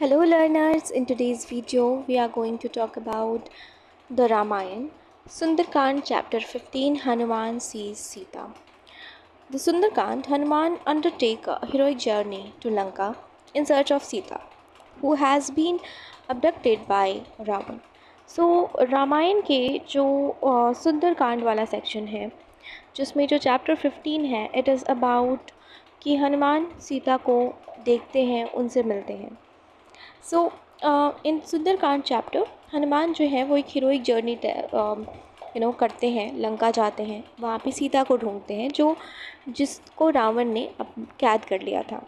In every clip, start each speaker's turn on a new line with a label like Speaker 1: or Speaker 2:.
Speaker 1: Hello learners, in today's video we are going to talk about the Ramayana, Sundarkand chapter 15, Hanuman sees Sita. The Sundarkand, Hanuman undertake a heroic journey to Lanka in search of Sita, who has been abducted by Ravan. So Ramayan के जो सुंदरकांड वाला section है जिसमें जो chapter 15 है it is about कि हनुमान सीता को देखते हैं, उनसे मिलते हैं. सो इन सुंदरकांड चैप्टर हनुमान जो है वो एक हीरोइक जर्नी करते हैं, लंका जाते हैं, वहाँ पे सीता को ढूंढते हैं जो जिसको रावण ने कैद कर लिया था.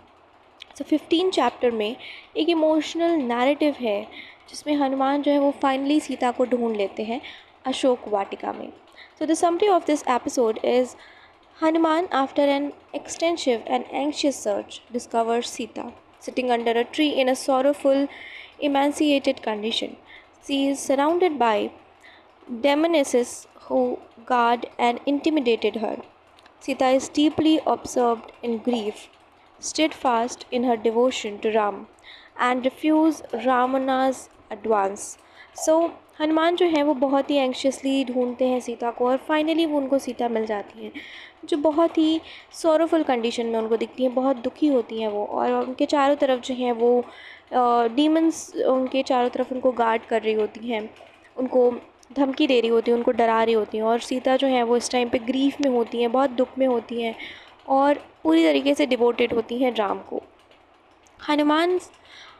Speaker 1: सो 15 चैप्टर में एक इमोशनल नैरेटिव है जिसमें हनुमान जो है वो फाइनली सीता को ढूंढ लेते हैं अशोक वाटिका में. So the summary of this episode is Hanuman, after an extensive and anxious search, discovers Sita sitting under a tree in a sorrowful, emaciated condition. She is surrounded by demonesses who guard and intimidated her. Sita is deeply absorbed in grief, steadfast in her devotion to Ram, and refuse Ravana's advance. So, Hanuman जो है वो बहुत ही anxiously ढूंढते हैं सीता को और finally वो उनको सीता मिल जाती है जो बहुत ही सॉरोफुल कंडीशन में उनको दिखती हैं, बहुत दुखी होती हैं वो, और उनके चारों तरफ जो हैं वो डीमंस उनके चारों तरफ उनको गार्ड कर रही होती हैं, उनको धमकी दे रही होती हैं, उनको डरा रही होती हैं. और सीता जो है वो इस टाइम पे ग्रीफ में होती हैं, बहुत दुख में होती हैं और पूरी तरीके से डिवोटेड होती हैं राम को. Hanuman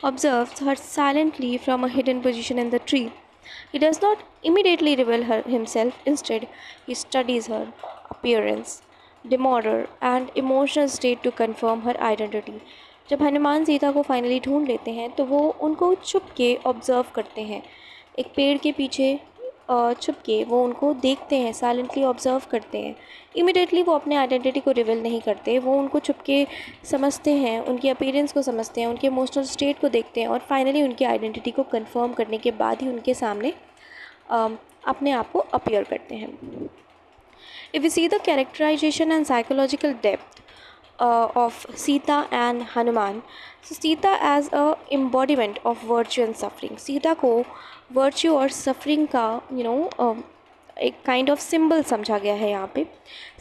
Speaker 1: observes her silently from a hidden position in the tree. He does not immediately reveal himself. Instead, he studies her appearance, demeanor, and emotional state to confirm her identity. जब हनुमान सीता को फाइनली ढूंढ लेते हैं तो वो उनको छुप के ऑब्ज़र्व करते हैं, एक पेड़ के पीछे छुप के वो उनको देखते हैं, साइलेंटली ऑब्ज़र्व करते हैं. इमिडिएटली वो अपने आइडेंटिटी को रिवील नहीं करते, वो उनको छुप के समझते हैं, उनकी अपीयरेंस को समझते हैं, उनके इमोशनल स्टेट को देखते हैं और फाइनली उनकी आइडेंटिटी को कंफर्म करने के बाद ही उनके सामने अपने आप को अपीयर करते हैं. If you see the characterisation and psychological depth of Sita and Hanuman. So Sita as a embodiment of virtue and suffering. Sita को virtue और suffering का एक kind of symbol समझा गया है यहाँ पे.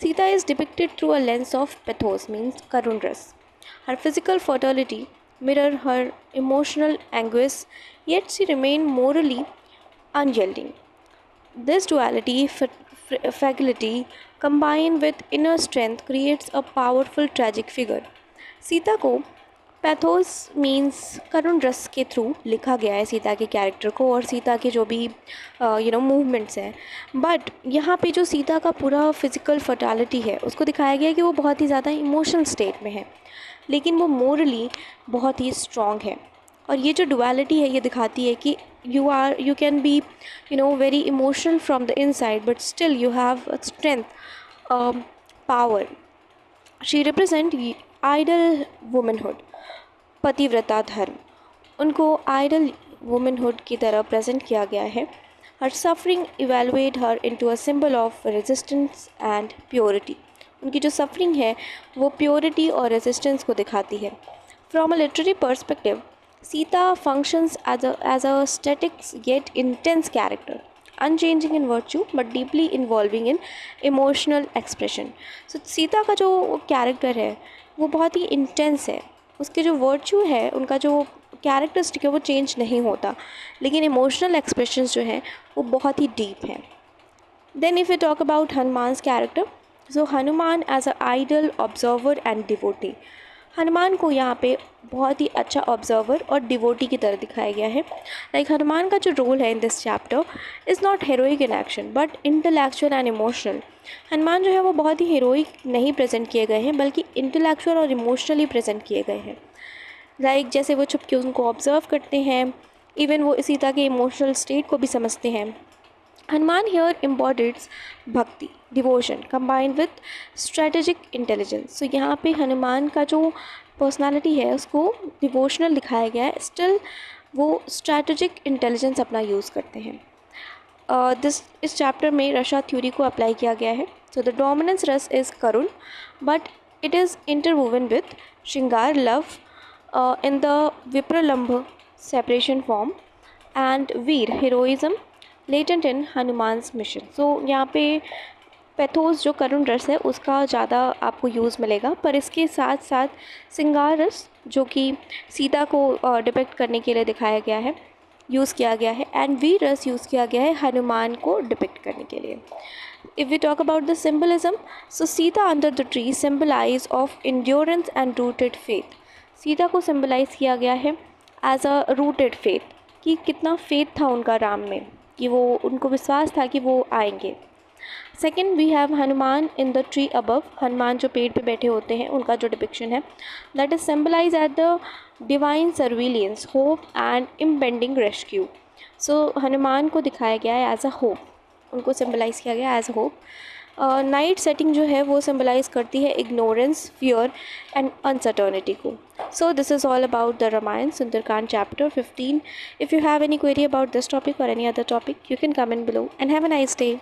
Speaker 1: Sita is depicted through a lens of pathos, means करुण रस. Her physical fertility mirror her emotional anguish, yet she remain morally unyielding. This duality, fragility, combined with inner strength creates a powerful tragic figure. Sita को pathos means करुण रस के through लिखा गया है सीता के character को और सीता के जो भी मूवमेंट्स हैं. बट यहाँ पे जो सीता का पूरा फिज़िकल फर्टालिटी है उसको दिखाया गया है कि वो बहुत ही ज़्यादा इमोशनल स्टेट में है, लेकिन वो मोरली बहुत ही स्ट्रॉन्ग है. और ये जो डुअलिटी है ये दिखाती है कि you can be very emotional from the inside but still you have a strength, power. She represent ideal womanhood, पतिव्रता धर्म, उनको आइडल वुमेनहुड की तरह प्रेजेंट किया गया है. Her suffering evaluate her into a symbol of resistance and purity. उनकी जो सफरिंग है वो प्योरिटी और रेजिस्टेंस को दिखाती है. From a literary perspective, Sita functions as a static yet intense character, unchanging in virtue but deeply involving in emotional expression. So Sita का जो कैरेक्टर है वो बहुत ही इंटेंस है, उसके जो वर्च्यू है, उनका जो कैरेक्टरिस्टिक है वो चेंज नहीं होता, लेकिन इमोशनल एक्सप्रेशंस जो हैं वो बहुत ही डीप हैं. Then if you talk about Hanuman's character, so Hanuman as a ideal observer and devotee. Hanuman को यहाँ पे बहुत ही अच्छा ऑब्जर्वर और डिवोटी की तरह दिखाया गया है. हनुमान का जो रोल है in this chapter is not heroic in action but intellectual and emotional. Hanuman जो है वो बहुत ही हेरोइक नहीं प्रेजेंट किए गए हैं बल्कि इंटेलेक्चुअल और इमोशनली प्रेजेंट किए गए हैं. जैसे वो छुप के उनको ऑब्जर्व करते हैं, इवन वो सीता के इमोशनल स्टेट को भी समझते हैं. हनुमान here embodies भक्ति, devotion combined with strategic intelligence. सो यहाँ पे हनुमान का जो पर्सनालिटी है उसको डिवोशनल दिखाया गया है, स्टिल वो स्ट्रैटेजिक इंटेलिजेंस अपना यूज़ करते हैं. इस चैप्टर में रसा थ्योरी को अप्लाई किया गया है. So the dominance rasa is karuna but it is interwoven with shringara love. In the vipralambha separation form, and veera heroism latent in Hanuman's mission. So यहाँ पे पैथोस जो करुण रस है उसका ज़्यादा आपको यूज़ मिलेगा, पर इसके साथ साथ सिंगार रस जो कि सीता को डिपिक्ट करने के लिए दिखाया गया है, यूज़ किया गया है, एंड वीर रस यूज़ किया गया है हनुमान को डिपिक्ट करने के लिए. If we talk about the symbolism, so Sita under the tree symbolize of endurance and rooted faith. Sita को symbolize किया गया है as a rooted faith, कि कितना faith था उनका राम में, कि वो उनको विश्वास था कि वो आएंगे. Second we have Hanuman in the tree above. Hanuman जो पेड़ पे बैठे होते हैं उनका जो डिपिक्शन है, that is symbolize at the divine surveillance, hope and impending rescue. So Hanuman को दिखाया गया है एज अ होप, उनको सिम्बलाइज किया गया as a hope. Night setting जो है वो सिम्बलाइज करती है इग्नोरेंस, फियर एंड अनसर्टनिटी को. So this is all about the Ramayana Sundarkand chapter 15. If you have any query about this topic or any other topic, you can comment below and have a nice day.